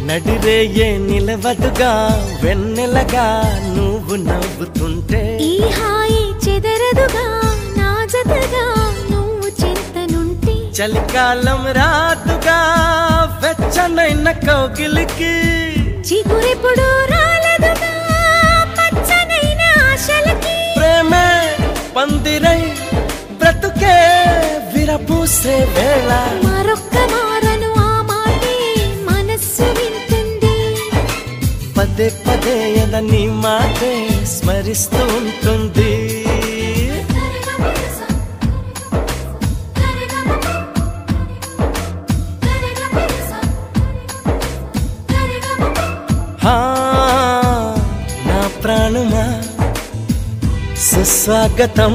నడిరేయే నిలవదుగా వెన్నెలగా నువ్వు నవ్వుతుంటే ఈ హాయి చెదరదుగా నా జతగా నువ్వు చింతనుంటే చలికాలం రాదుగా వెచ్చనైన కౌగిలికి చిగురెప్పుడు రాలదుగా పచ్చనైన ఆశలకి ప్రేమే పందిరై బ్రతుకే విరపూసే వేళ మరొక్క మారను ఆ మాటే మనస్సు వింటుంది పదే పదే ఎద నీ మాటే స్మరిస్తూ ఉంటుంది నా ప్రాణమా సుస్వాగతం